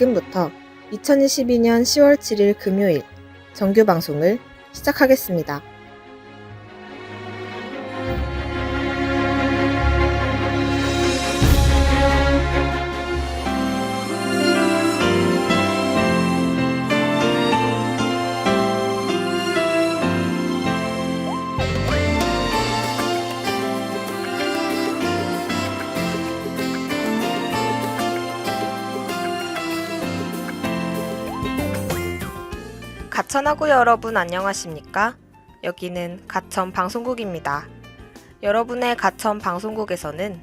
지금부터 2022년 10월 7일 금요일 정규 방송을 시작하겠습니다. 가천하구 여러분 안녕하십니까? 여기는 가천 방송국입니다. 여러분의 가천 방송국에서는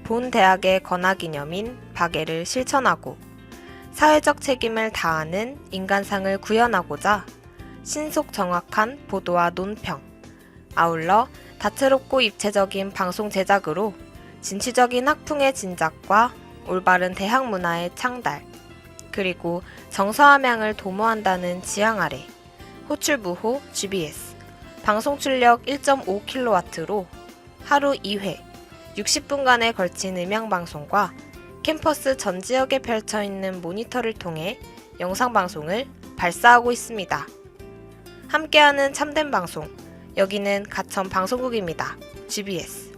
본 대학의 건화기념인 박애를 실천하고 사회적 책임을 다하는 인간상을 구현하고자 신속 정확한 보도와 논평, 아울러 다채롭고 입체적인 방송 제작으로 진취적인 학풍의 진작과 올바른 대학 문화의 창달, 그리고 정서함양을 도모한다는 지향 아래 호출부호 GBS, 방송 출력 1.5kW로 하루 2회 60분간에 걸친 음향방송과 캠퍼스 전 지역에 펼쳐있는 모니터를 통해 영상방송을 발사하고 있습니다. 함께하는 참된 방송, 여기는 가천 방송국입니다. GBS.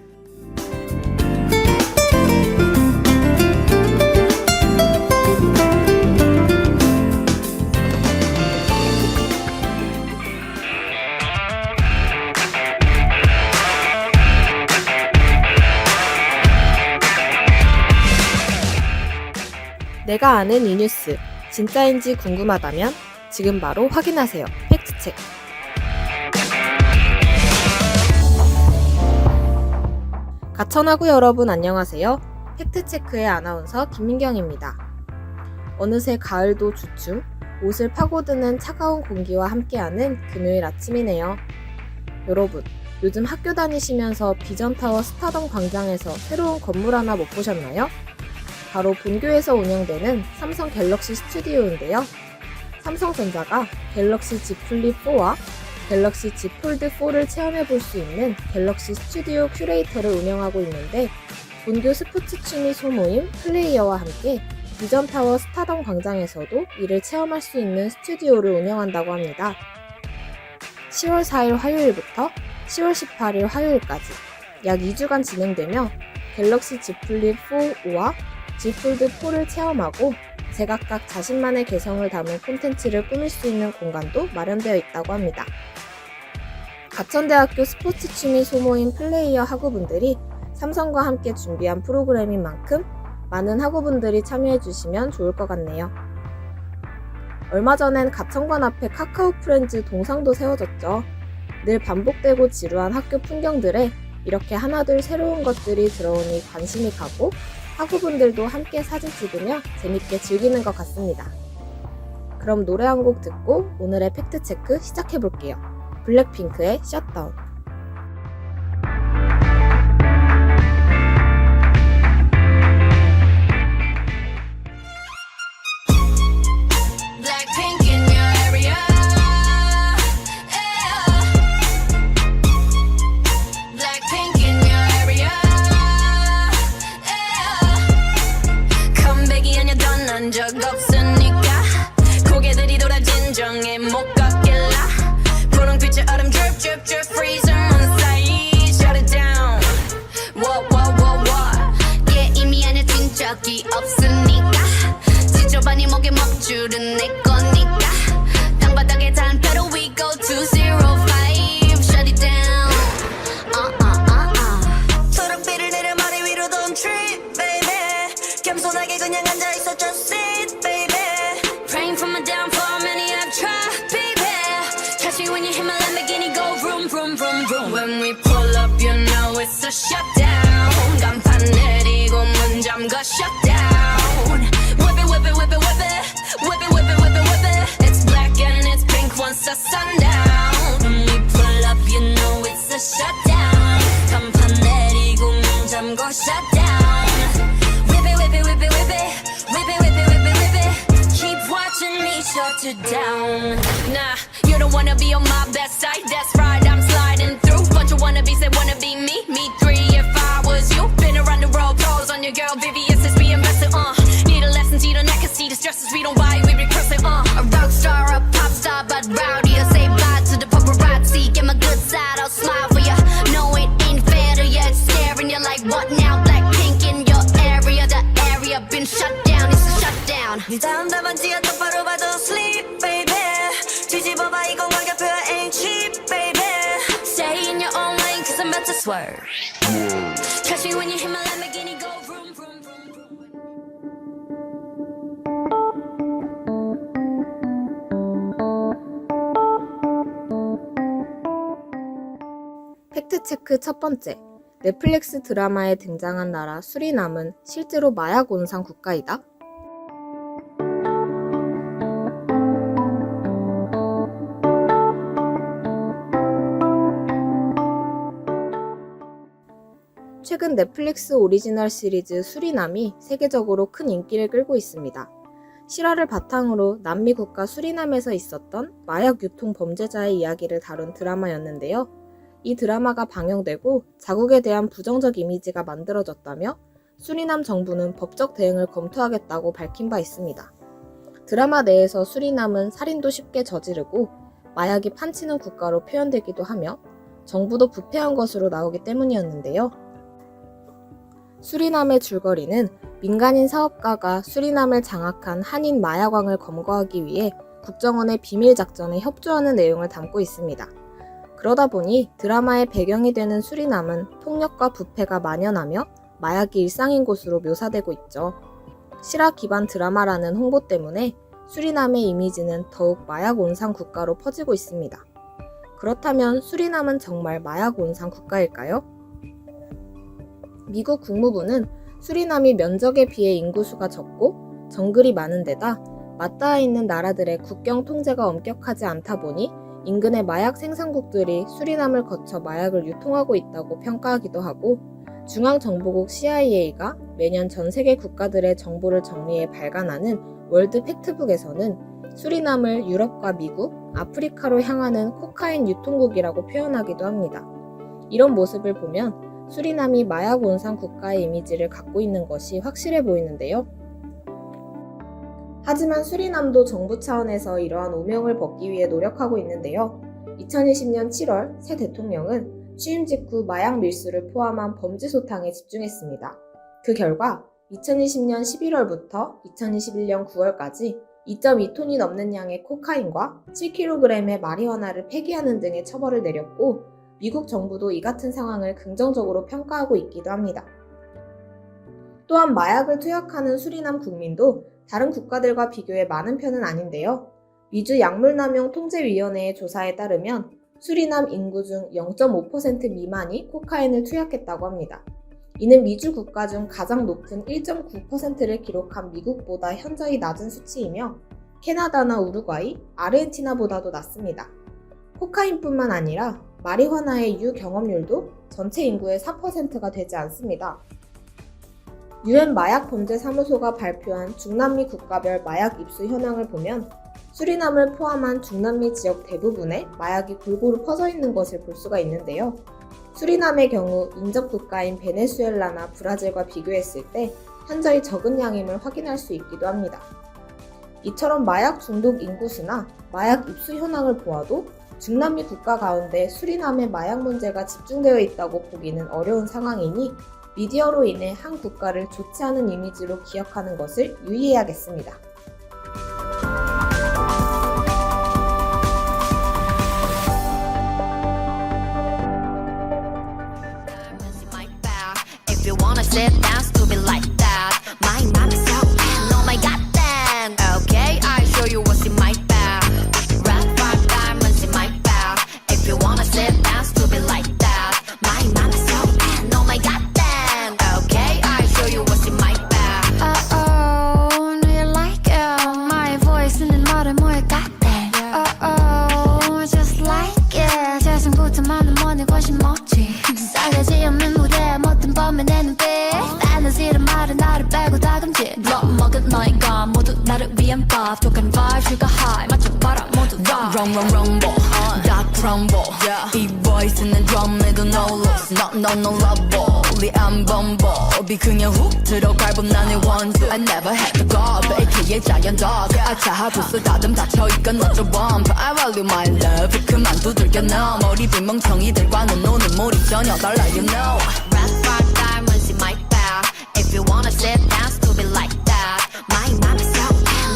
내가 아는 이 뉴스, 진짜인지 궁금하다면 지금 바로 확인하세요. 팩트체크. 가천하구 여러분 안녕하세요. 팩트체크의 아나운서 김민경입니다. 어느새 가을도 주춤, 옷을 파고드는 차가운 공기와 함께하는 금요일 아침이네요. 여러분, 요즘 학교 다니시면서 비전타워 스타덤 광장에서 새로운 건물 하나 못 보셨나요? 바로 본교에서 운영되는 삼성 갤럭시 스튜디오인데요. 삼성전자가 갤럭시 Z 플립 4와 갤럭시 Z 폴드 4를 체험해볼 수 있는 갤럭시 스튜디오 큐레이터를 운영하고 있는데, 본교 스포츠 취미 소모임 플레이어와 함께 비전타워 스타덤 광장에서도 이를 체험할 수 있는 스튜디오를 운영한다고 합니다. 10월 4일 화요일부터 10월 18일 화요일까지 약 2주간 진행되며 갤럭시 Z 플립 4와 Z 폴드 4를 체험하고 제각각 자신만의 개성을 담은 콘텐츠를 꾸밀 수 있는 공간도 마련되어 있다고 합니다. 가천대학교 스포츠 취미 소모임 플레이어 학우분들이 삼성과 함께 준비한 프로그램인 만큼 많은 학우분들이 참여해주시면 좋을 것 같네요. 얼마 전엔 가천관 앞에 카카오 프렌즈 동상도 세워졌죠. 늘 반복되고 지루한 학교 풍경들에 이렇게 하나둘 새로운 것들이 들어오니 관심이 가고 학우분들도 함께 사진 찍으며 재밌게 즐기는 것 같습니다. 그럼 노래 한 곡 듣고 오늘의 팩트체크 시작해볼게요. 블랙핑크의 셧다운. 적 없으니까 고개들이 돌아 진정에 못 걷길라 분홍빛의 얼음 drip drip drip freeze on side shut it down what yeah 이미 안에 뛴 적이 없으니까 지저분이 목에 먹줄은 내 거니까 땅바닥에 단패로 we go 205 shut it down 초록빛을 내려 머리 위로 don't trip baby 겸손하게 그냥 앉아있어 just sit baby praying for my downfall many I've tried baby catch me when you hit my Lamborghini go vroom vroom vroom vroom when we pull up you know it's a shutdown 간판 내리고 문 잠가 shutdown whip it whip it whip it whip it whip it whip it whip it whip it it's black and it's pink once the sundown when we pull up you know it's a shutdown 간판 내리고 문 잠가 shutdown shut it down. Nah, you don't wanna be on my best side. That's right, I'm sliding through. Bunch of wannabes that wanna be me. Me three if I was you. Been around the world, pose on your girl, VVS is being messy. Need a lesson, see the neck and see the stresses we don't 네 다음 답안지야 똑바로 봐도 sleep baby 뒤집어봐 이건 가격표야 ain't cheap baby Stay in your own lane cause I'm about to swerve Catch me when you hit my Lamborghini go vroom vroom vroom vroom 팩트체크 첫 번째. 넷플릭스 드라마에 등장한 나라 수리남은 실제로 마약 온상 국가이다? 최근 넷플릭스 오리지널 시리즈 수리남이 세계적으로 큰 인기를 끌고 있습니다. 실화를 바탕으로 남미 국가 수리남에서 있었던 마약 유통 범죄자의 이야기를 다룬 드라마였는데요. 이 드라마가 방영되고 자국에 대한 부정적 이미지가 만들어졌다며 수리남 정부는 법적 대응을 검토하겠다고 밝힌 바 있습니다. 드라마 내에서 수리남은 살인도 쉽게 저지르고 마약이 판치는 국가로 표현되기도 하며 정부도 부패한 것으로 나오기 때문이었는데요. 수리남의 줄거리는 민간인 사업가가 수리남을 장악한 한인 마약왕을 검거하기 위해 국정원의 비밀 작전에 협조하는 내용을 담고 있습니다. 그러다 보니 드라마의 배경이 되는 수리남은 폭력과 부패가 만연하며 마약이 일상인 곳으로 묘사되고 있죠. 실화 기반 드라마라는 홍보 때문에 수리남의 이미지는 더욱 마약 온상 국가로 퍼지고 있습니다. 그렇다면 수리남은 정말 마약 온상 국가일까요? 미국 국무부는 수리남이 면적에 비해 인구수가 적고 정글이 많은 데다 맞닿아 있는 나라들의 국경 통제가 엄격하지 않다 보니 인근의 마약 생산국들이 수리남을 거쳐 마약을 유통하고 있다고 평가하기도 하고 중앙정보국 CIA가 매년 전 세계 국가들의 정보를 정리해 발간하는 월드 팩트북에서는 수리남을 유럽과 미국, 아프리카로 향하는 코카인 유통국이라고 표현하기도 합니다. 이런 모습을 보면 수리남이 마약 온상 국가의 이미지를 갖고 있는 것이 확실해 보이는데요. 하지만 수리남도 정부 차원에서 이러한 오명을 벗기 위해 노력하고 있는데요. 2020년 7월 새 대통령은 취임 직후 마약 밀수를 포함한 범죄 소탕에 집중했습니다. 그 결과 2020년 11월부터 2021년 9월까지 2.2톤이 넘는 양의 코카인과 7kg의 마리화나를 폐기하는 등의 처벌을 내렸고 미국 정부도 이 같은 상황을 긍정적으로 평가하고 있기도 합니다. 또한 마약을 투약하는 수리남 국민도 다른 국가들과 비교해 많은 편은 아닌데요. 미주 약물남용 통제위원회의 조사에 따르면 수리남 인구 중 0.5% 미만이 코카인을 투약했다고 합니다. 이는 미주 국가 중 가장 높은 1.9%를 기록한 미국보다 현저히 낮은 수치이며 캐나다나 우루과이, 아르헨티나보다도 낮습니다. 코카인뿐만 아니라 마리화나의 유경험률도 전체 인구의 4%가 되지 않습니다. UN 마약범죄사무소가 발표한 중남미 국가별 마약 입수 현황을 보면 수리남을 포함한 중남미 지역 대부분에 마약이 골고루 퍼져 있는 것을 볼 수가 있는데요. 수리남의 경우 인접 국가인 베네수엘라나 브라질과 비교했을 때 현저히 적은 양임을 확인할 수 있기도 합니다. 이처럼 마약 중독 인구수나 마약 입수 현황을 보아도 중남미 국가 가운데 수리남의 마약 문제가 집중되어 있다고 보기는 어려운 상황이니 미디어로 인해 한 국가를 좋지 않은 이미지로 기억하는 것을 유의해야겠습니다. If you wanna sit down, stupid like that. My mom is so bad, oh my god, then. Okay, I'll show you what's in my bag. Red rock diamonds in my bag. If you wanna sit down, stupid like that. My mom is so bad, oh my god, then. Okay, I'll show you what's in my bag. Oh, do you like it? My voice 있는 말을 뭐에 같대. Oh, just like it. 재생부터 많은 money 관심 없지. 싸가지 없는 무대에 못한 범의 내 눈빛. 나는 싫은 말은 나를 빼고 다 금지. Blood 먹은 너희가 모두 나를 위한 밥. 독한 vibe, sugar high 맞춰봐라 모두 다. wrong, 다 crumble. 이 voice는 drum에도 no loss. No love, 안 범벅이 그냥 훅 들어갈 법 나의 원수. I never had to go, AKA giant dog. 아차 부스 다듬 닫혀있건 너저 bump. I value my love. 그만 두들겨 너 머리 빈 멍청이들과는 노는 물이 전혀 달라 you know. Red rock diamonds in my bag. If you wanna sit down, stupid like that. My mom is so bad,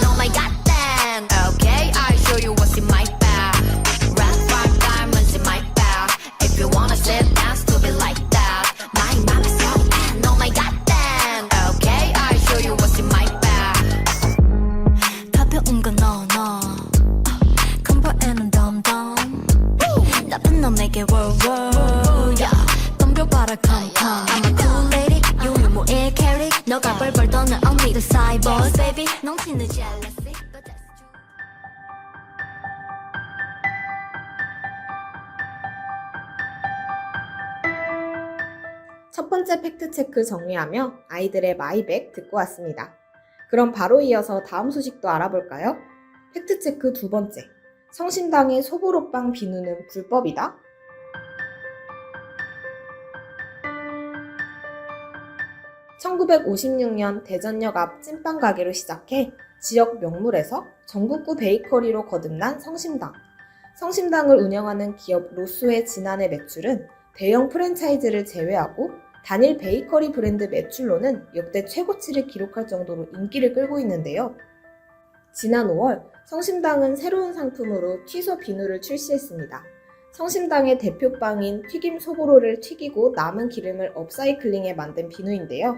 I come I'm a cool lady 유미모의 캐릭 너가 벌벌 떠는 언니 the side boss baby 넘치는 jealousy but that's true. 첫 번째 팩트체크 정리하며 아이들의 마이백 듣고 왔습니다. 그럼 바로 이어서 다음 소식도 알아볼까요? 팩트체크 두 번째. 성심당의 소보로빵 비누는 불법이다? (1956년) 대전역 앞 찐빵 가게로 시작해 지역 명물에서 전국구 베이커리로 거듭난 성심당. 성심당을 운영하는 기업 로쏘의 지난해 매출은 대형 프랜차이즈를 제외하고 단일 베이커리 브랜드 매출로는 역대 최고치를 기록할 정도로 인기를 끌고 있는데요. 지난 5월 성심당은 새로운 상품으로 튀소 비누를 출시했습니다. 성심당의 대표빵인 튀김 소보로를 튀기고 남은 기름을 업사이클링해 만든 비누인데요.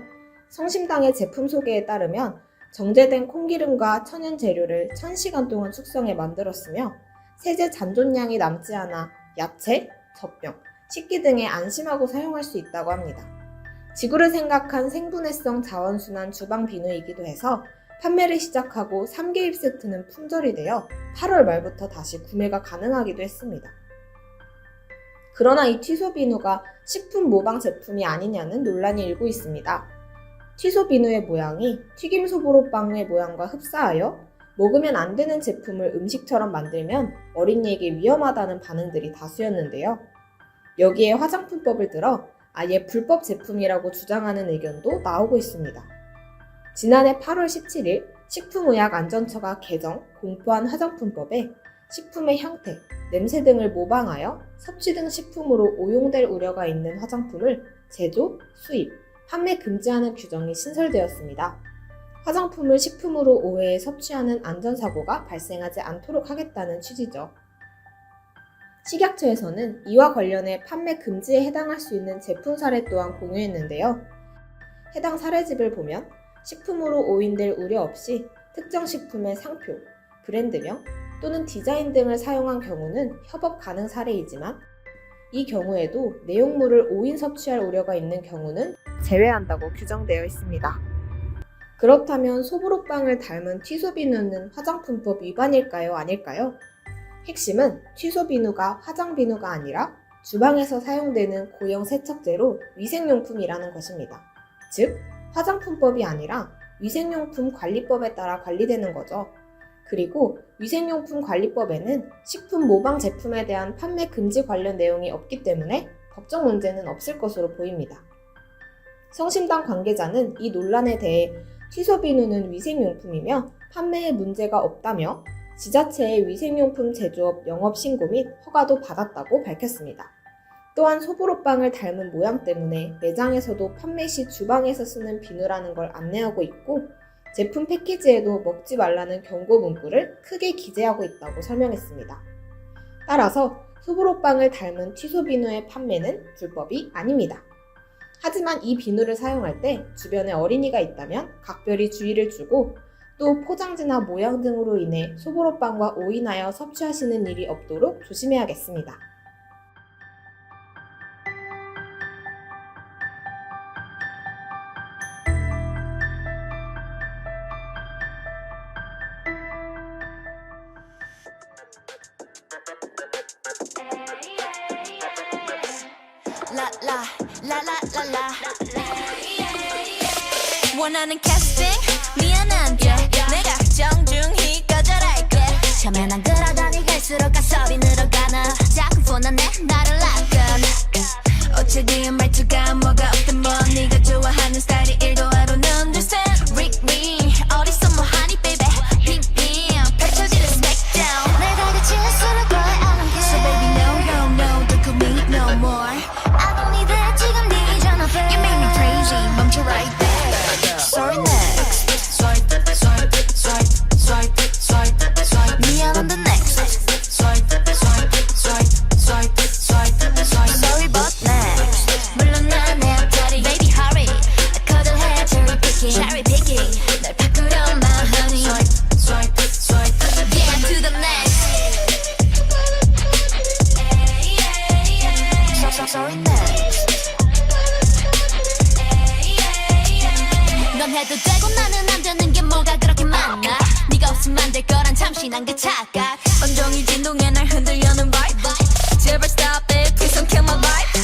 성심당의 제품 소개에 따르면 정제된 콩기름과 천연 재료를 1000시간 동안 숙성해 만들었으며 세제 잔존량이 남지 않아 야채, 젖병, 식기 등에 안심하고 사용할 수 있다고 합니다. 지구를 생각한 생분해성 자원순환 주방 비누이기도 해서 판매를 시작하고 3개입 세트는 품절이 되어 8월 말부터 다시 구매가 가능하기도 했습니다. 그러나 이 튀소 비누가 식품 모방 제품이 아니냐는 논란이 일고 있습니다. 튀소 비누의 모양이 튀김 소보로빵의 모양과 흡사하여 먹으면 안 되는 제품을 음식처럼 만들면 어린이에게 위험하다는 반응들이 다수였는데요. 여기에 화장품법을 들어 아예 불법 제품이라고 주장하는 의견도 나오고 있습니다. 지난해 8월 17일 식품의약안전처가 개정 공포한 화장품법에 식품의 형태, 냄새 등을 모방하여 섭취 등 식품으로 오용될 우려가 있는 화장품을 제조, 수입, 판매 금지하는 규정이 신설되었습니다. 화장품을 식품으로 오해해 섭취하는 안전사고가 발생하지 않도록 하겠다는 취지죠. 식약처에서는 이와 관련해 판매 금지에 해당할 수 있는 제품 사례 또한 공유했는데요. 해당 사례집을 보면 식품으로 오인될 우려 없이 특정 식품의 상표, 브랜드명 또는 디자인 등을 사용한 경우는 협업 가능 사례이지만 이 경우에도 내용물을 오인 섭취할 우려가 있는 경우는 제외한다고 규정되어 있습니다. 그렇다면 소보로빵을 닮은 튀소 비누는 화장품법 위반일까요? 아닐까요? 핵심은 튀소 비누가 화장 비누가 아니라 주방에서 사용되는 고형 세척제로 위생용품이라는 것입니다. 즉, 화장품법이 아니라 위생용품 관리법에 따라 관리되는 거죠. 그리고 위생용품 관리법에는 식품 모방 제품에 대한 판매 금지 관련 내용이 없기 때문에 법적 문제는 없을 것으로 보입니다. 성심당 관계자는 이 논란에 대해 튀소 비누는 위생용품이며 판매에 문제가 없다며 지자체의 위생용품 제조업 영업신고 및 허가도 받았다고 밝혔습니다. 또한 소보로빵을 닮은 모양 때문에 매장에서도 판매 시 주방에서 쓰는 비누라는 걸 안내하고 있고 제품 패키지에도 먹지 말라는 경고 문구를 크게 기재하고 있다고 설명했습니다. 따라서 소보로빵을 닮은 튀소 비누의 판매는 불법이 아닙니다. 하지만 이 비누를 사용할 때 주변에 어린이가 있다면 각별히 주의를 주고 또 포장지나 모양 등으로 인해 소보로빵과 오인하여 섭취하시는 일이 없도록 조심해야겠습니다. 라라라라라라 원하는 캐스팅 미안한데 내가 정중히 거절할게 처음엔 안 그러더니 갈수록 가섭이 늘어가나 자꾸 폰하네 나를 락건 어차피 말투가 뭐가 없든 뭐 네가 좋아하는 스타일이 1도 하루는 둘셋 릭미 어디서 뭐하니 baby 핑핑 펼쳐지는 smackdown 내가 그치는 수를 거야 I don't care So baby no no no don't call me no more I don't need that 지금 네 전화벨 You make me crazy 멈춰 right there Sorry next Swipe swipe swipe swipe swipe swipe 미안한데 next Swipe swipe swipe swipe swipe swipe Sorry but next 물론 난 해도 되고 나는 안 되는 게 뭐가 그렇게 많나 네가 없으면 안 될 거란 잠시난 그 착각 온종일 진동에 날 흔들려는 vibe 제발 stop it please don't kill my vibe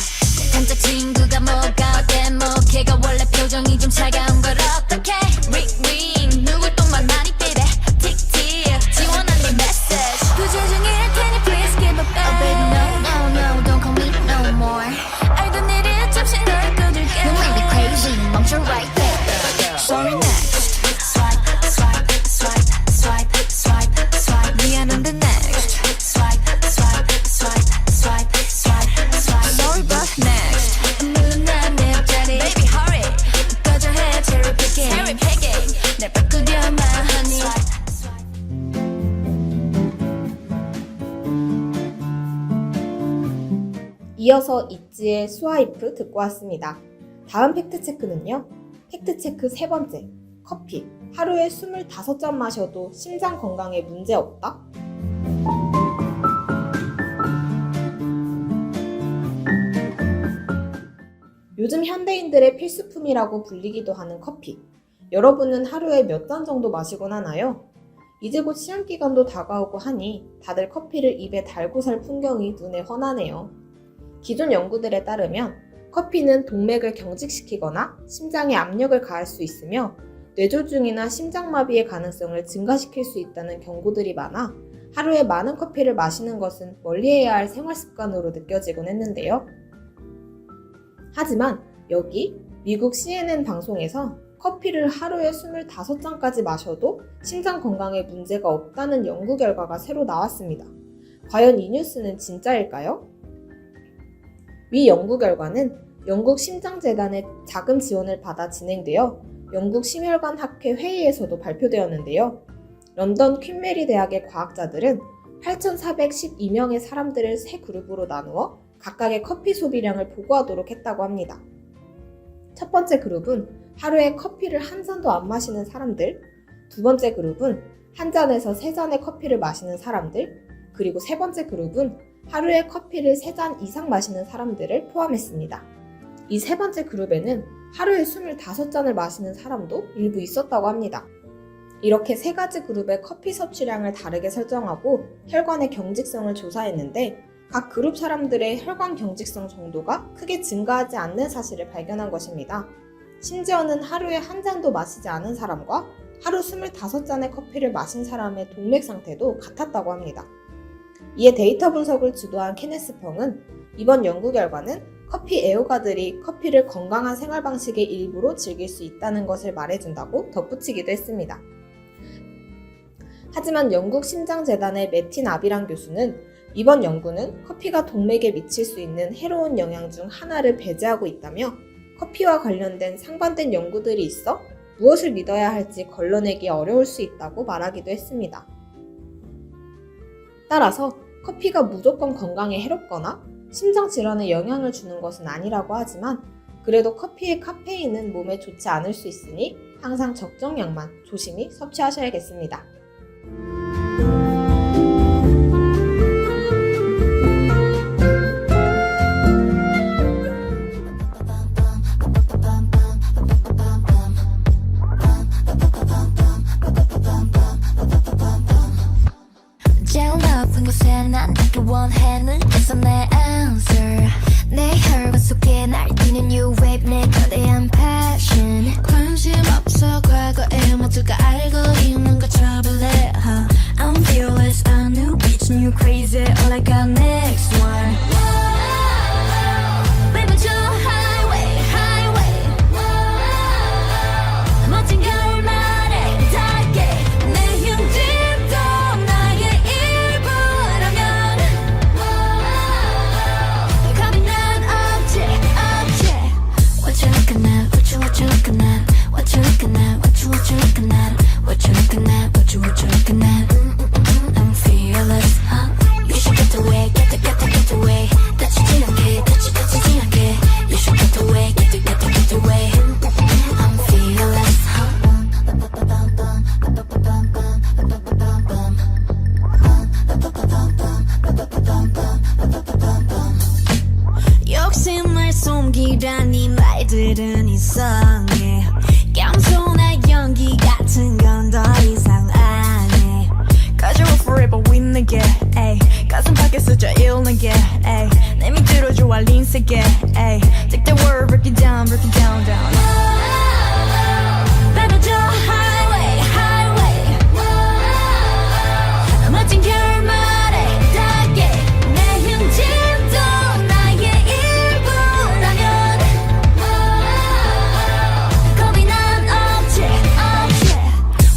단짝 친구가 뭐가 어때 뭐 걔가 원래 표정이 좀 차가운 걸 어떡해 ring ring 누굴 또 만나니 baby 틱틱 지원한 네 message 부재중일 테니 please give up back Oh baby no no no don't call me no more 알던 일이 잠시 널 꺼줄게 You make me crazy 멈춰 right there Sorry next Swipe swipe swipe swipe swipe swipe 미안한데 next Swipe swipe swipe swipe swipe swipe Sorry but next 물론 난내 옆자리 Baby hurry 꺼져 해 cherry picking Cherry picking 날 바꾸려만 하니 이어서 있지의 스와이프 듣고 왔습니다. 다음 팩트체크는요. 팩트체크 세 번째, 커피. 하루에 25잔 마셔도 심장 건강에 문제 없다? 요즘 현대인들의 필수품이라고 불리기도 하는 커피. 여러분은 하루에 몇 잔 정도 마시곤 하나요? 이제 곧 시험기간도 다가오고 하니 다들 커피를 입에 달고 살 풍경이 눈에 훤하네요. 기존 연구들에 따르면 커피는 동맥을 경직시키거나 심장에 압력을 가할 수 있으며 뇌졸중이나 심장마비의 가능성을 증가시킬 수 있다는 경고들이 많아 하루에 많은 커피를 마시는 것은 멀리해야 할 생활습관으로 느껴지곤 했는데요. 하지만 여기 미국 CNN 방송에서 커피를 하루에 25잔까지 마셔도 심장 건강에 문제가 없다는 연구 결과가 새로 나왔습니다. 과연 이 뉴스는 진짜일까요? 위 연구 결과는 영국 심장재단의 자금 지원을 받아 진행되어 영국 심혈관 학회 회의에서도 발표되었는데요. 런던 퀸메리 대학의 과학자들은 8,412명의 사람들을 세 그룹으로 나누어 각각의 커피 소비량을 보고하도록 했다고 합니다. 첫 번째 그룹은 하루에 커피를 한 잔도 안 마시는 사람들, 두 번째 그룹은 한 잔에서 세 잔의 커피를 마시는 사람들, 그리고 세 번째 그룹은 하루에 커피를 3잔 이상 마시는 사람들을 포함했습니다. 이 세 번째 그룹에는 하루에 25잔을 마시는 사람도 일부 있었다고 합니다. 이렇게 세 가지 그룹의 커피 섭취량을 다르게 설정하고 혈관의 경직성을 조사했는데 각 그룹 사람들의 혈관 경직성 정도가 크게 증가하지 않는 사실을 발견한 것입니다. 심지어는 하루에 한 잔도 마시지 않은 사람과 하루 25잔의 커피를 마신 사람의 동맥 상태도 같았다고 합니다. 이에 데이터 분석을 주도한 케네스 펑은 이번 연구 결과는 커피 애호가들이 커피를 건강한 생활 방식의 일부로 즐길 수 있다는 것을 말해준다고 덧붙이기도 했습니다. 하지만 영국 심장재단의 매틴 아비랑 교수는 이번 연구는 커피가 동맥에 미칠 수 있는 해로운 영향 중 하나를 배제하고 있다며 커피와 관련된 상반된 연구들이 있어 무엇을 믿어야 할지 걸러내기 어려울 수 있다고 말하기도 했습니다. 따라서 커피가 무조건 건강에 해롭거나 심장질환에 영향을 주는 것은 아니라고 하지만 그래도 커피의 카페인은 몸에 좋지 않을 수 있으니 항상 적정량만 조심히 섭취하셔야겠습니다. 제일 높은 곳에 난 닿기 원해 눈에서 내 answer 내 혈관 속에 날뛰는 new wave 내 거대한 passion 관심 없어 과거의 모두가 알고 있는 거 trouble it I'm fearless a new bitch new crazy all I got next one Baby 저 highway highway 멋진 결말에 닿게 내 형집도 나의 일부라면 겁이 난 없지 없지 What you looking at what you looking at what you looking at what you looking at what you looking at what you looking at I'm fearless You should get away get away 다치지 않게 다치지 않게 You should get away get away I'm fearless 욕심을 숨기란 이 말들은 이상해 겸손하게 힘내게 에이 가슴 밖에서 저 일나게 에이 내 밑으로 좋아 린세게 에이 Take the word break it down down 밟아줘 highway highway 멋진 결말에 닿게 내 흉진도 나의 일부라면 겁이 난 없지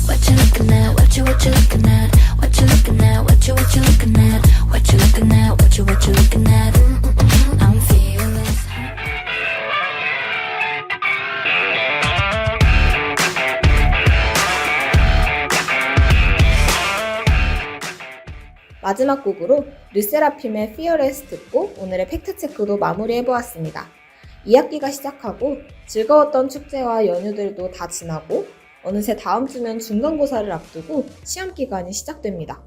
What you looking at? What you looking at? What you looking at? What you looking at? What you looking at? What you looking at? I'm fearless. 마지막 곡으로 르세라핌의 Fearless 듣고 오늘의 팩트체크도 마무리해보았습니다. 2학기가 시작하고 즐거웠던 축제와 연휴들도 다 지나고 어느새 다음 주면 중간고사를 앞두고 시험기간이 시작됩니다.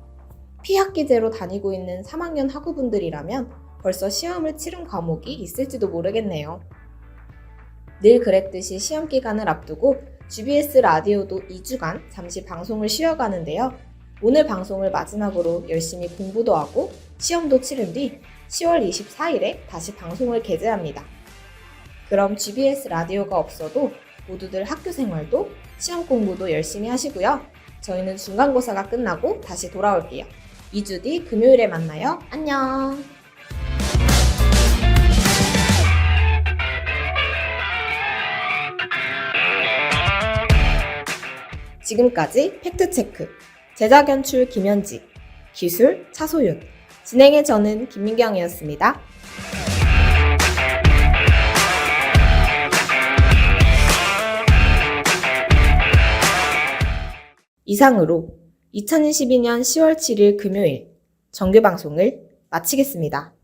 피학기제로 다니고 있는 3학년 학우분들이라면 벌써 시험을 치른 과목이 있을지도 모르겠네요. 늘 그랬듯이 시험기간을 앞두고 GBS 라디오도 2주간 잠시 방송을 쉬어가는데요. 오늘 방송을 마지막으로 열심히 공부도 하고 시험도 치른 뒤 10월 24일에 다시 방송을 게재합니다. 그럼 GBS 라디오가 없어도 모두들 학교 생활도 시험 공부도 열심히 하시고요. 저희는 중간고사가 끝나고 다시 돌아올게요. 2주 뒤 금요일에 만나요. 안녕! 지금까지 팩트체크 제작 연출 김현지, 기술 차소윤, 진행의 저는 김민경이었습니다. 이상으로 2022년 10월 7일 금요일 정규 방송을 마치겠습니다.